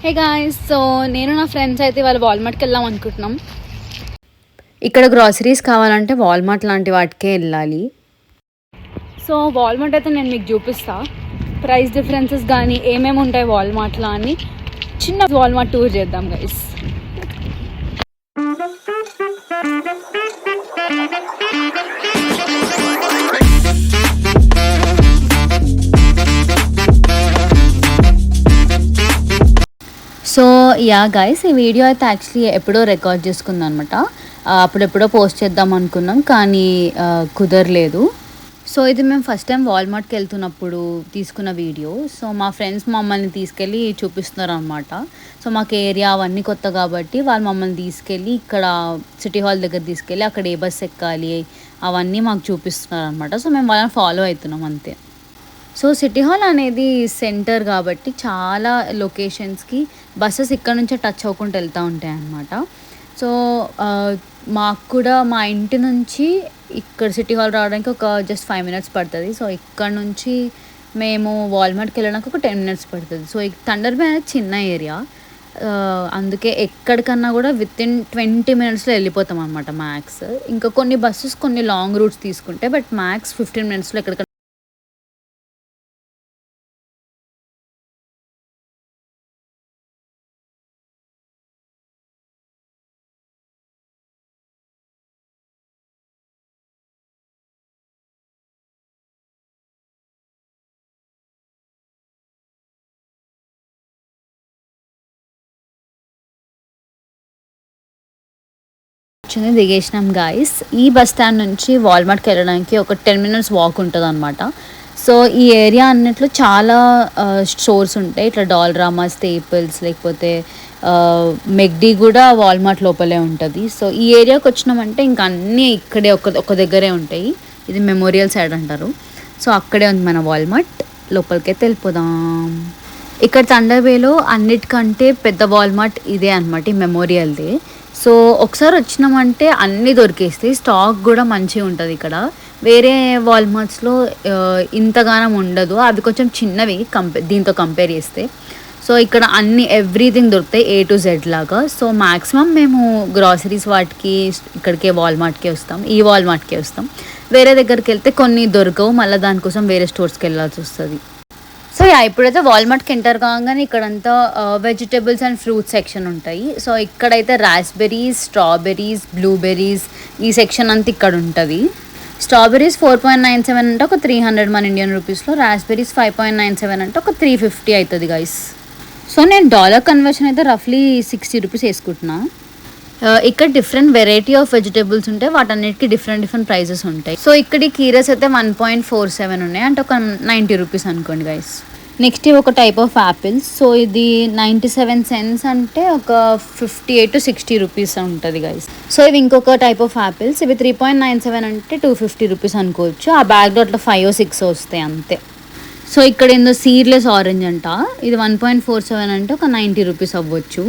Hey guys, so నేను నా friends అయితే వాళ్ళు వాల్మార్ట్కి వెళ్దాం అనుకుంటున్నాం. ఇక్కడ గ్రాసరీస్ కావాలంటే వాల్మార్ట్ లాంటి వాటికే వెళ్ళాలి. సో వాల్మార్ట్ అయితే నేను మీకు చూపిస్తా, ప్రైస్ డిఫరెన్సెస్ కానీ ఏమేమి ఉంటాయి వాల్మార్ట్లో అని చిన్న వాల్మార్ట్ టూర్ చేద్దాం గైస్. సో యా గైస్, ఈ వీడియో అయితే యాక్చువల్లీ ఎప్పుడో రికార్డ్ చేసుకుందాం అనమాట. అప్పుడెప్పుడో పోస్ట్ చేద్దాం అనుకున్నాం కానీ కుదరలేదు. సో ఇది మేము ఫస్ట్ టైం వాల్మార్ట్కి వెళ్తున్నప్పుడు తీసుకున్న వీడియో. సో మా ఫ్రెండ్స్ మమ్మల్ని తీసుకెళ్ళి చూపిస్తున్నారు అనమాట. సో మాకు ఏరియా అవన్నీ కొత్త కాబట్టి వాళ్ళు మమ్మల్ని తీసుకెళ్ళి ఇక్కడ సిటీ హాల్ దగ్గర తీసుకెళ్ళి అక్కడ ఏ బస్ ఎక్కాలి అవన్నీ మాకు చూపిస్తున్నారు అనమాట. సో మేము వాళ్ళని ఫాలో అవుతున్నాం అంతే. సో సిటీ హాల్ అనేది సెంటర్ కాబట్టి చాలా లొకేషన్స్కి బస్సెస్ ఇక్కడ నుంచే టచ్ అవ్వకుండా వెళ్తూ ఉంటాయి అన్నమాట. సో మాకు కూడా మా ఇంటి నుంచి ఇక్కడ సిటీ హాల్ రావడానికి ఒక జస్ట్ 5 minutes పడుతుంది. సో ఇక్కడ నుంచి మేము వాల్మార్ట్కి వెళ్ళడానికి ఒక 10 minutes పడుతుంది. సో ఈ థండర్ బే అనేది చిన్న ఏరియా, అందుకే ఎక్కడికన్నా కూడా వితిన్ 20 minutesలో వెళ్ళిపోతాం అనమాట మ్యాక్స్. ఇంకా కొన్ని బస్సెస్ కొన్ని లాంగ్ రూట్స్ తీసుకుంటే బట్ మ్యాక్స్ 15 minutesలో ఎక్కడికన్నా. దిగేసినాం గాయస్. ఈ బస్ స్టాండ్ నుంచి వాల్మార్ట్కి వెళ్ళడానికి ఒక 10 minutes వాక్ ఉంటుంది అనమాట. సో ఈ ఏరియా అన్నిట్లో చాలా స్టోర్స్ ఉంటాయి, ఇట్లా డాల్రామా, స్టేపుల్స్, లేకపోతే మెగ్డీ కూడా వాల్మార్ట్ లోపలే ఉంటుంది. సో ఈ ఏరియాకి వచ్చినామంటే ఇంకా అన్నీ ఇక్కడే ఒక దగ్గరే ఉంటాయి. ఇది మెమోరియల్ సైడ్ అంటారు. సో అక్కడే ఉంది మన వాల్మార్ట్. లోపలికైతే వెళ్ళిపోదాం. ఇక్కడ థండర్ బేలో అన్నిటికంటే పెద్ద వాల్మార్ట్ ఇదే అనమాట, ఈ మెమోరియల్దే. సో ఒకసారి వచ్చినామంటే అన్నీ దొరికేస్తాయి, స్టాక్ కూడా మంచిగా ఉంటుంది ఇక్కడ. వేరే వాల్మార్ట్స్లో ఇంతగానం ఉండదు, అవి కొంచెం చిన్నవి దీంతో కంపేర్ చేస్తే. సో ఇక్కడ అన్ని ఎవ్రీథింగ్ దొరుకుతాయి A to Z లాగా. సో మ్యాక్సిమం మేము గ్రాసరీస్ వాటికి ఇక్కడికే వాల్మార్ట్కే వస్తాం, ఈ వాల్మార్ట్కే వస్తాం. వేరే దగ్గరికి వెళ్తే కొన్ని దొరకవు, మళ్ళీ దానికోసం వేరే స్టోర్స్కి వెళ్ళాల్సి వస్తుంది. సో ఇప్పుడైతే వాల్మార్ట్కి ఎంటర్ కాగానే ఇక్కడంతా వెజిటేబుల్స్ అండ్ ఫ్రూట్స్ సెక్షన్ ఉంటాయి. సో ఇక్కడైతే రాస్బెర్రీస్, స్ట్రాబెర్రీస్, బ్లూబెర్రీస్ ఈ సెక్షన్ అంతా ఇక్కడ ఉంటుంది. స్ట్రాబెర్రీస్ 4.97 అంటే ఒక 300 మన ఇండియన్ రూపీస్లో. రాస్బెర్రీస్ 5.97 అంటే ఒక 350 అవుతుంది గైస్. సో నేను డాలర్ కన్వర్షన్ అయితే రఫ్లీ 60 రూపీస్ వేసుకుంటున్నా. ఇక్కడ డిఫరెంట్ వెరైటీ ఆఫ్ వెజిటేబుల్స్ ఉంటాయి, వాటన్నిటికీ డిఫరెంట్ ప్రైజెస్ ఉంటాయి. సో ఇక్కడ కీరస్ అయితే 1.47 ఉన్నాయి, అంటే ఒక 90 రూపీస్ అనుకోండి గైస్. నెక్స్ట్ ఒక టైప్ ఆఫ్ యాపిల్స్. సో ఇది 97 cents అంటే ఒక 58 to 60 రూపీస్ ఉంటుంది గైస్. సో ఇవి ఇంకొక టైప్ ఆఫ్ యాపిల్స్. ఇవి 3.97 అంటే 250 రూపీస్ అనుకోవచ్చు. ఆ బ్యాగ్లో అట్లా 5 or 6 వస్తాయి అంతే. సో ఇక్కడ ఏందో సీడ్లెస్ ఆరెంజ్ అంట, ఇది 1.47 అంటే ఒక 90 రూపీస్ అవ్వచ్చు.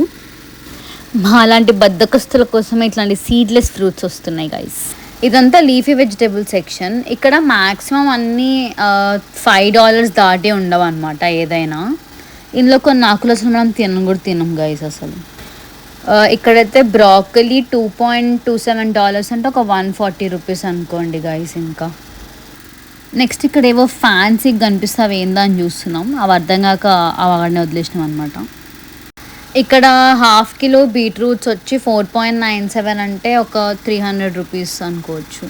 మా లాంటి బద్దకస్తుల కోసం ఇట్లాంటి సీడ్లెస్ ఫ్రూట్స్ వస్తున్నాయి గైస్. ఇదంతా లీఫీ వెజిటేబుల్ సెక్షన్. ఇక్కడ మ్యాక్సిమం అన్నీ $5 దాటే ఉండవు అనమాట ఏదైనా. ఇందులో కొన్ని ఆకులు అసలు మనం తినం గైస్ అసలు. ఇక్కడైతే బ్రాకలీ $2.27 అంటే ఒక 140 రూపీస్ అనుకోండి గైస్. ఇంకా నెక్స్ట్ ఇక్కడ ఏవో ఫ్యాన్సీగా కనిపిస్తావు ఏందా అని చూస్తున్నాం, అవి అర్థం కాక అవన్నీ వదిలేసినాం అనమాట. ఇక్కడ 1/2 kilo బీట్రూట్స్ వచ్చి 4.97 అంటే ఒక 300 రూపీస్ అనుకోవచ్చు.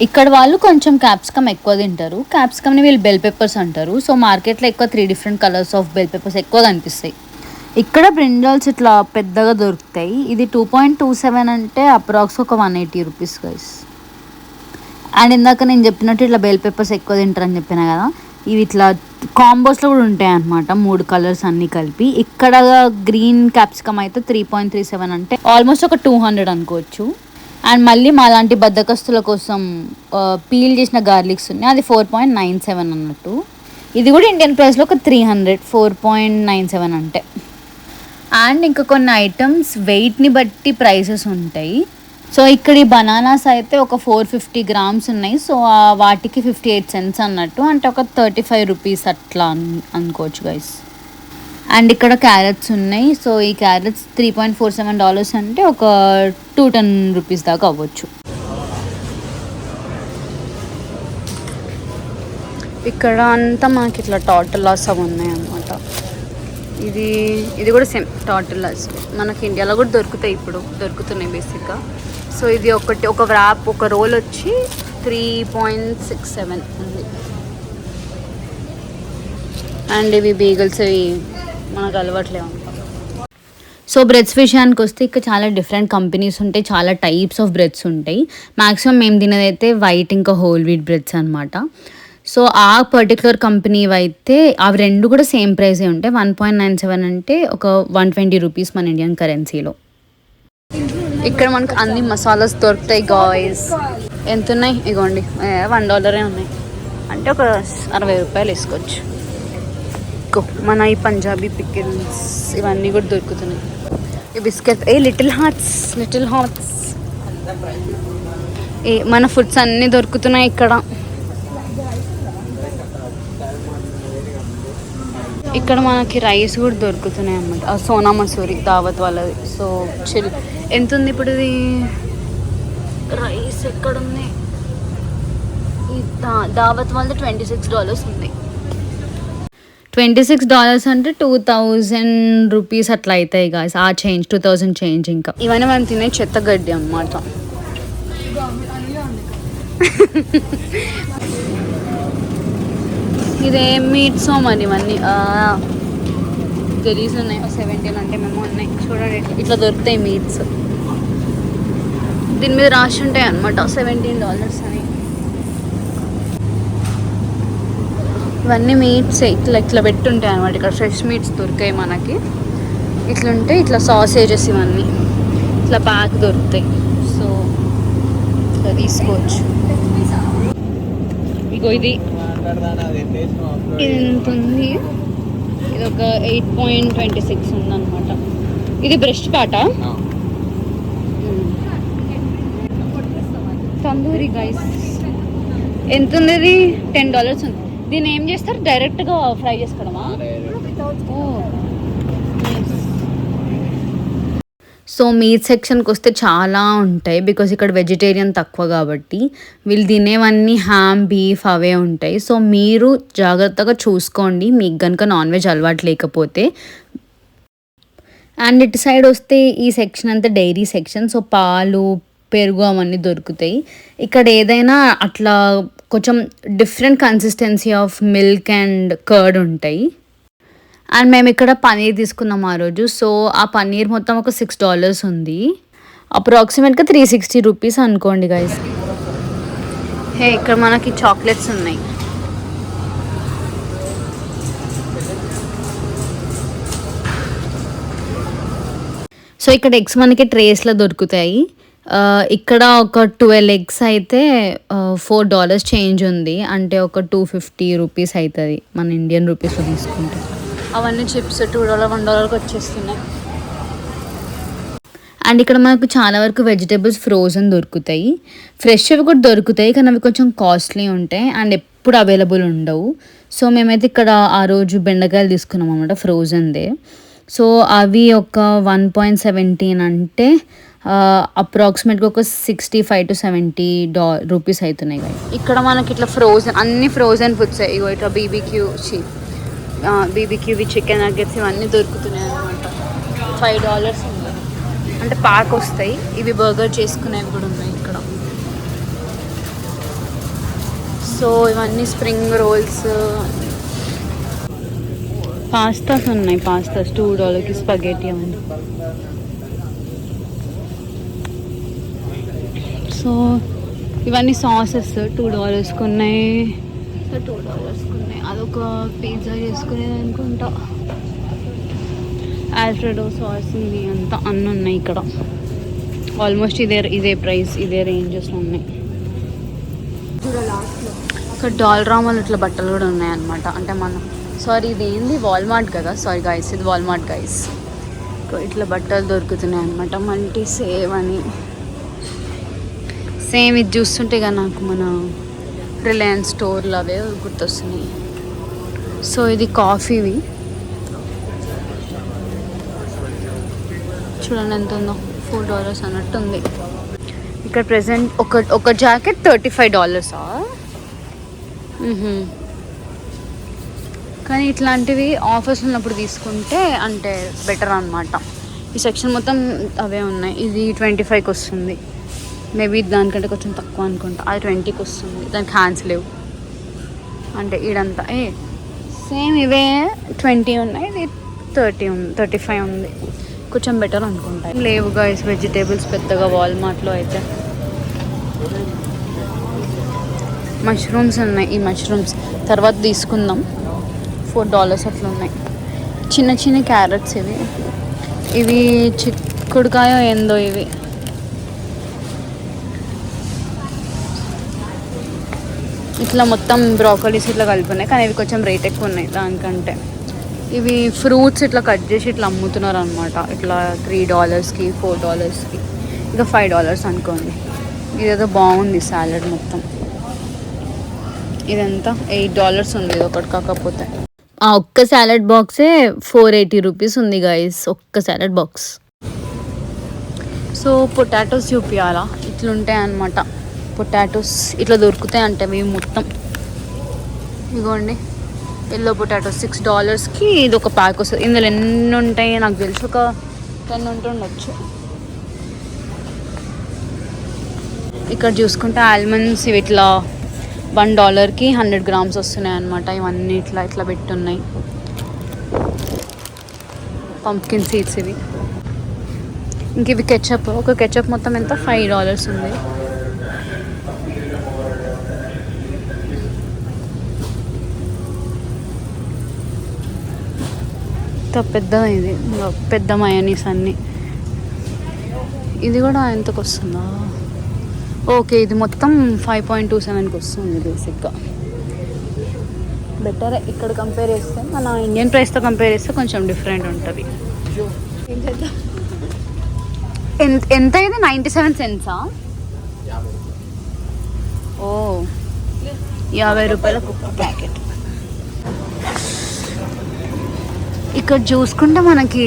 ఇక్కడ వాళ్ళు కొంచెం క్యాప్సికమ్ ఎక్కువ తింటారు. క్యాప్సికమ్ని వీళ్ళు బెల్ పెప్పర్స్ అంటారు. సో మార్కెట్లో ఎక్కువ 3 different colours of bell peppers ఎక్కువ కనిపిస్తాయి. ఇక్కడ బ్రింజాల్స్ ఇట్లా పెద్దగా దొరుకుతాయి. ఇది 2.27 అంటే అప్రాక్స్ ఒక 180 రూపీస్ గైస్. అండ్ ఇందాక నేను చెప్పినట్టు ఇట్లా బెల్ పెప్పర్స్ ఎక్కువ తింటారని చెప్పినా కదా, ఇవి ఇట్లా కాంబోస్లో కూడా ఉంటాయి అన్నమాట, 3 కలర్స్ అన్నీ కలిపి. ఇక్కడ గ్రీన్ క్యాప్సికమ్ అయితే 3.37 అంటే ఆల్మోస్ట్ ఒక 200 అనుకోవచ్చు. అండ్ మళ్ళీ మా లాంటి బద్దకస్తుల కోసం పీల్ చేసిన గార్లిక్స్ ఉన్నాయి, అది 4.97 అన్నట్టు. ఇది కూడా ఇండియన్ ప్రైస్లో ఒక 300, 4.97 అంటే. అండ్ ఇంకా కొన్ని ఐటమ్స్ వెయిట్ని బట్టి ప్రైసెస్ ఉంటాయి. సో ఇక్కడ ఈ బనానాస్ అయితే ఒక 450 grams ఉన్నాయి. సో వాటికి 58 cents అన్నట్టు, అంటే ఒక 35 రూపీస్ అట్లా అనుకోవచ్చు గైస్. అండ్ ఇక్కడ క్యారెట్స్ ఉన్నాయి. సో ఈ క్యారెట్స్ $3.47 అంటే ఒక $210 దాకా అవ్వచ్చు. ఇక్కడ అంతా మనకి ఇట్లా టార్టలాస్ అవి ఉన్నాయి అన్నమాట. ఇది కూడా సేమ్ టార్టలాస్ మనకి ఇండియాలో కూడా దొరుకుతాయి, ఇప్పుడు దొరుకుతున్నాయి బేసిక్గా. సో ఇది ఒక వ్రాప్ ఒక రోల్ వచ్చి 3.67 ఉంది. అండ్ ఇవి బీగల్స్ ఇవి మనకు అలవాట్లే ఉంటాం. సో బ్రెడ్స్ విషయానికి వస్తే ఇక్కడ చాలా డిఫరెంట్ కంపెనీస్ ఉంటాయి, చాలా టైప్స్ ఆఫ్ బ్రెడ్స్ ఉంటాయి. మ్యాక్సిమం మేము తినేదైతే వైట్ ఇంకా హోల్ వీట్ బ్రెడ్స్ అనమాట. సో ఆ పర్టికులర్ కంపెనీ అయితే అవి రెండు కూడా సేమ్ ప్రైజే ఉంటాయి. 1.97 అంటే ఒక $120 మన ఇండియన్ కరెన్సీలో. ఇక్కడ మనకు అన్ని మసాలాస్ దొరుకుతాయి గాయ్స్. ఎంత ఉన్నాయి? ఇగోండి $1 ఉన్నాయి, అంటే ఒక $60 వేసుకోవచ్చు. మన ఈ పంజాబీ పికిల్స్ ఇవన్నీ కూడా దొరుకుతున్నాయి. ఈ బిస్కెట్ లిటిల్ హార్ట్స్ మన ఫుడ్స్ అన్నీ దొరుకుతున్నాయి ఇక్కడ. ఇక్కడ మనకి రైస్ కూడా దొరుకుతున్నాయి అన్నమాట. సోనా మసూరి దావత్ వాళ్ళది. సో చిల్ ఎంత ఉంది ఇప్పుడు? ఇది రైస్ ఎక్కడుంది? ఈ దావత్ వాళ్ళది $26 ఉంది. $26 అంటే $2000 అట్లా అవుతాయి గాయస్. ఆ చేంజ్ 2000 చేంజ్. ఇంకా ఇవన్నీ మనం తినే చెత్త గడ్డి అన్నమాట. ఇదే మీట్సో మరి ఇవన్నీ గరీస్ ఉన్నాయి. 17 అంటే మేము ఉన్నాయి చూడండి, ఇట్లా దొరుకుతాయి మీట్స్. దీని మీద రాసి ఉంటాయి అన్నమాట $17 అని. ఇవన్నీ మీట్స్ ఇట్లా పెట్టుంటాయి అనమాట. ఇక్కడ ఫ్రెష్ మీట్స్ దొరికాయి మనకి. ఇట్లుంటే ఇట్లా సాసేజెస్ ఇవన్నీ ఇట్లా ప్యాక్ దొరుకుతాయి. సో ఇట్లా తీసుకోవచ్చు. ఇగో ఇది ఎంత ఉంది? ఇది ఒక 8.26 ఉందన్నమాట. ఇది బ్రష్ పాట తందూరి గైస్. ఎంత ఉంది? ఇది $10 ఉంది. దీన్ని ఏం చేస్తారు? డైరెక్ట్గా ఫ్రై చేసుకోవడమా? సో మీట్ సెక్షన్కి వస్తే చాలా ఉంటాయి, బికాస్ ఇక్కడ వెజిటేరియన్ తక్కువ కాబట్టి వీళ్ళు తినేవన్నీ హ్యామ్, బీఫ్ అవే ఉంటాయి. సో మీరు జాగ్రత్తగా చూసుకోండి మీకు కనుక నాన్ వెజ్ అలవాటు లేకపోతే. అండ్ ఇటు సైడ్ వస్తే ఈ సెక్షన్ అంతా డైరీ సెక్షన్. సో పాలు, పెరుగు అవన్నీ దొరుకుతాయి. ఇక్కడ ఏదైనా అట్లా కొంచెం different consistency of milk and curd ఉంటాయి. అండ్ మేము ఇక్కడ పనీర్ తీసుకున్నాం ఆ రోజు. సో ఆ పనీర్ మొత్తం ఒక $6 ఉంది. అప్రాక్సిమేట్గా $360 అనుకోండి గైస్. ఇక్కడ మనకి చాక్లెట్స్ ఉన్నాయి. సో ఇక్కడ ఎగ్స్ మనకి ట్రేస్లో దొరుకుతాయి. ఇక్కడ ఒక 12 ఎగ్స్ అయితే $4 చేంజ్ ఉంది, అంటే ఒక $250 అవుతుంది మన ఇండియన్ రూపీస్లో తీసుకుంటే. అవన్నీ చిప్స్ $2, $1కి వచ్చేస్తున్నాయి. అండ్ ఇక్కడ మనకు చాలా వరకు వెజిటేబుల్స్ ఫ్రోజన్ దొరుకుతాయి. ఫ్రెష్ అవి కూడా దొరుకుతాయి, కానీ అవి కొంచెం కాస్ట్లీ ఉంటాయి అండ్ ఎప్పుడు అవైలబుల్ ఉండవు. సో మేమైతే ఇక్కడ ఆ రోజు బెండకాయలు తీసుకున్నాం అన్నమాట, ఫ్రోజన్దే. సో అవి ఒక 1.17 అంటే అప్రాక్సిమేట్గా ఒక $65 to $70 అవుతున్నాయి. ఇక్కడ మనకి ఇట్లా ఫ్రోజన్ అన్ని ఫ్రోజన్ ఫుడ్స్ ఇగో ఇట్లా బీబీక్యూవి చికెన్ నగ్గెట్స్ ఇవన్నీ దొరుకుతున్నాయి అనమాట. $5 ఉంది, అంటే ప్యాక్ వస్తాయి. ఇవి బర్గర్ చేసుకునేవి కూడా ఉన్నాయి ఇక్కడ. సో ఇవన్నీ స్ప్రింగ్ రోల్స్, పాస్తాస్ ఉన్నాయి. పాస్తాస్ $2కి స్పగెటీ ఉంది. సో ఇవన్నీ సాసెస్ $2కి ఉన్నాయి. సో $2కి ఉన్నాయి. అదొక పిజ్జా చేసుకునేది అనుకుంటా. ఆల్ఫ్రెడో సాస్ ఇది అంతా అన్నీ ఉన్నాయి ఇక్కడ. ఆల్మోస్ట్ ఇదే ప్రైస్, ఇదే రేంజెస్లో ఉన్నాయి. ఇక్కడ $1 ఇట్లా బట్టలు కూడా ఉన్నాయి అన్నమాట. అంటే మనం ఇది ఏంది వాల్మార్ట్ కదా, గైస్ ఇది వాల్మార్ట్ గైస్. ఇట్లా బట్టలు దొరుకుతున్నాయి అన్నమాట. మల్టీ సేవ్ అని సేమ్ ఇది చూస్తుంటే కదా నాకు మన రిలయన్స్ స్టోర్లు అవే గుర్తొస్తున్నాయి. సో ఇది కాఫీవి చూడండి ఎంత ఉందో, $4 అన్నట్టు ఉంది. ఇక్కడ ప్రెసెంట్ ఒక జాకెట్ $35. కానీ ఇట్లాంటివి ఆఫర్స్ ఉన్నప్పుడు తీసుకుంటే అంటే బెటర్ అనమాట. ఈ సెక్షన్ మొత్తం అవే ఉన్నాయి. ఇది 25కి వస్తుంది, మేబీ దానికంటే కొంచెం తక్కువ అనుకుంటా. అది 20కి వస్తుంది, దానికి హ్యాండ్స్ లేవు. అంటే ఈడంతా సేమ్ ఇవే 20 ఉన్నాయి, ఇది 30 ఉంది, 35 ఉంది. కొంచెం బెటర్ అనుకుంటా. లేవు గైస్ వెజిటేబుల్స్ పెద్దగా వాల్మార్ట్లో అయితే. మష్రూమ్స్ ఉన్నాయి, ఈ మష్రూమ్స్ తర్వాత తీసుకుందాం. $4 అట్లా ఉన్నాయి. చిన్న చిన్న క్యారెట్స్ ఇవి చిక్కుడుకాయ ఏందో ఇవి. ఇట్లా మొత్తం బ్రోకలీస్ ఇట్లా కలిపి ఉన్నాయి, కానీ ఇవి కొంచెం రేట్ ఎక్కువ ఉన్నాయి దానికంటే. ఇవి ఫ్రూట్స్ ఇట్లా కట్ చేసి ఇట్లా అమ్ముతున్నారు అనమాట. ఇట్లా $3కి, $4కి, ఇంకా $5 అనుకోండి. ఇదేదో బాగుంది సాలడ్ మొత్తం. ఇదంతా $8 ఉంది ఇది ఒకటి. కాకపోతే ఆ ఒక్క సాలడ్ బాక్సే ₹480 ఉంది గైస్, ఒక్క సాలడ్ బాక్స్. సో పొటాటోస్ చూపించాలా, ఇట్లుంటాయి అన్నమాట. పొటాటోస్ ఇట్లా దొరుకుతాయి అంటే ఇవి మొత్తం. ఇగోండి ఎల్లో పొటాటోస్ $6కి ఇది ఒక ప్యాక్ వస్తుంది. ఇందులో ఎన్ని ఉంటాయి నాకు తెలిసి ఒక 10 ఉంటుండొచ్చు. ఇక్కడ చూసుకుంటే ఆల్మండ్స్ ఇవి ఇట్లా $1కి 100 grams వస్తున్నాయి అన్నమాట. ఇవన్నీ ఇట్లా ఇట్లా పెట్టున్నాయి. పంప్కిన్ సీడ్స్ ఇవి. ఇంక ఇవి కెచప్, ఒక కెచప్ మొత్తం ఎంత $5 ఉంది. పెద్దగా ఇది పెద్ద మయోనీస్ అన్నీ. ఇది కూడా ఎంతకు వస్తుందా? ఓకే, ఇది మొత్తం 5.27కి వస్తుంది బేసిక్గా. బెటర్ ఇక్కడ కంపేర్ చేస్తే, మన ఇండియన్ ప్రైస్తో కంపేర్ చేస్తే కొంచెం డిఫరెంట్ ఉంటుంది. ఎంత ఇది? 97 cents. ఓ, ₹50 ఒక ప్యాకెట్. ఇక్కడ చూసుకుంటే మనకి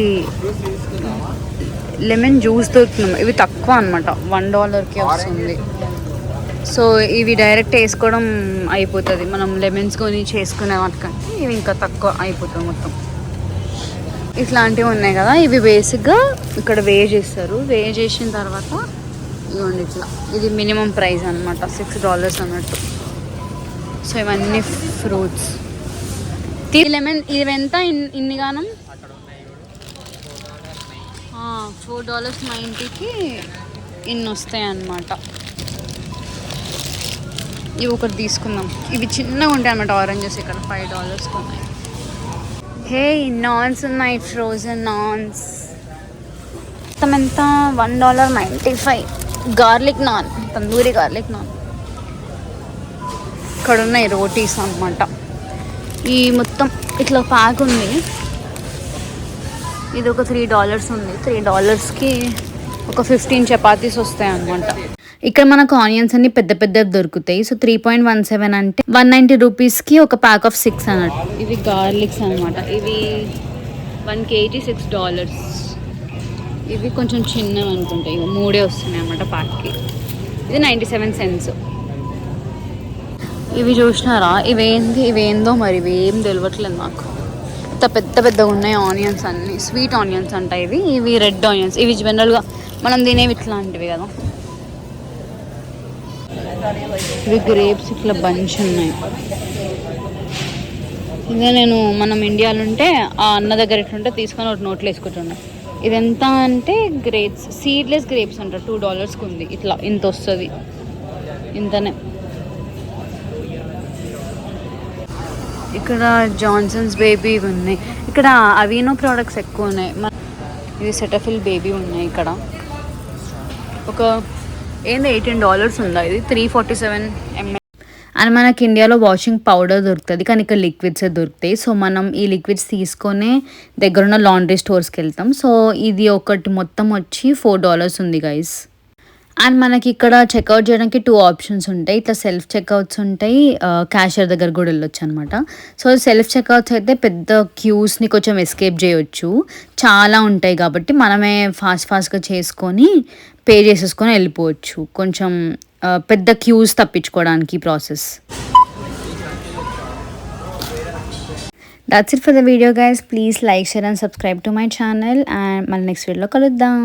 లెమన్ జ్యూస్ దొరుకుతున్నాం. ఇవి తక్కువ అనమాట, $1కి వస్తుంది. సో ఇవి డైరెక్ట్ వేసుకోవడం అయిపోతుంది. మనం లెమన్స్ కొని చేసుకునే వాటికంటే ఇవి ఇంకా తక్కువ అయిపోతుంది మొత్తం. ఇట్లాంటివి ఉన్నాయి కదా, ఇవి బేసిక్గా ఇక్కడ వే చేస్తారు. వే చేసిన తర్వాత ఇవ్వండి ఇట్లా. ఇది మినిమం ప్రైస్ అనమాట, $6 అన్నట్టు. సో ఇవన్నీ ఫ్రూట్స్. లెమన్ ఇవి ఎంత ఇన్ని గానం? $4.90కి ఇన్ని వస్తాయి అన్నమాట. ఇవి ఒకటి తీసుకుందాం. ఇవి చిన్నగా ఉంటాయి అన్నమాట ఆరెంజెస్. ఇక్కడ $5 ఉన్నాయి. హే, నాన్స్ ఉన్నాయి, ఫ్రోజన్ నాన్స్. మొత్తం ఎంత? $1.95. Garlic non, tandoori garlic non. ఇక్కడ ఉన్నాయి రోటీస్ అన్నమాట. ఈ మొత్తం ఇట్లా ప్యాక్ ఉంది. ఇది ఒక $3 ఉంది. $3కి ఒక 15 చపాతీస్ వస్తాయి అన్నమాట. ఇక్కడ మనకు ఆనియన్స్ అన్ని పెద్ద పెద్ద దొరుకుతాయి. సో 3.17 అంటే $190కి ఒక ప్యాక్ ఆఫ్ 6 అన్నట్టు. ఇవి గార్లిక్స్ అనమాట. ఇవి 1 kg $6. ఇవి కొంచెం చిన్నవి అనుకుంటాయి. ఇవి 3 వస్తున్నాయి అన్నమాట ప్యాక్కి. ఇది 97 cents. ఇవి చూసినారా? ఇవేందో మరి ఇవి ఏం తెలియట్లేదు నాకు. ఇంత పెద్ద పెద్దగా ఉన్నాయి ఆనియన్స్ అన్నీ. స్వీట్ ఆనియన్స్ అంట ఇవి. ఇవి రెడ్ ఆనియన్స్. ఇవి జనరల్గా మనం తినేవి ఇట్లాంటివి కదా. ఇవి గ్రేప్స్ ఇట్లా బంచ్ ఉన్నాయి. ఇదే మనం ఇండియాలో ఉంటే ఆ అన్న దగ్గర ఇట్లుంటే తీసుకొని ఒకటి నోట్లో వేసుకుంటున్నాం. ఇది ఎంత అంటే గ్రేప్స్, సీడ్లెస్ గ్రేప్స్ అంట. $2కి ఉంది. ఇట్లా ఇంత వస్తుంది, ఇంతనే. ఇక్కడ జాన్సన్స్ బేబీ ఉన్నాయి. ఇక్కడ అవీనో ప్రోడక్ట్స్ ఎక్కువ ఉన్నాయి. ఇది సెటఫిల్ బేబీ ఉన్నాయి. ఇక్కడ ఒక $18 ఉందా? ఇది 347 ml. అండ్ మనకి ఇండియాలో వాషింగ్ పౌడర్ దొరుకుతుంది, కానీ ఇక్కడ లిక్విడ్సే దొరుకుతాయి. సో మనం ఈ లిక్విడ్స్ తీసుకొని దగ్గరున్న లాండ్రీ స్టోర్స్కి వెళ్తాం. సో ఇది ఒకటి మొత్తం వచ్చి $4 ఉంది గైస్. అండ్ మనకి ఇక్కడ చెక్అవుట్ చేయడానికి 2 ఆప్షన్స్ ఉంటాయి. ఇట్లా సెల్ఫ్ చెక్అవుట్స్ ఉంటాయి. క్యాషియర్ దగ్గర కూడా వెళ్ళొచ్చనమాట. సో, సెల్ఫ్ చెక్అవుట్స్ అయితే పెద్ద క్యూస్‌ని కొంచెం ఎస్కేప్ చేయొచ్చు. చాలా ఉంటాయి కాబట్టి మనమే ఫాస్ట్‌గా చేసుకొని, పే చేసేసుకొని వెళ్ళిపోవచ్చు. కొంచెం పెద్ద క్యూస్ తప్పించుకోవడానికి process. That's it for the video guys. Please like, share and subscribe to my channel and మళ్ళీ నెక్స్ట్ వీడియోలో కలుద్దాం.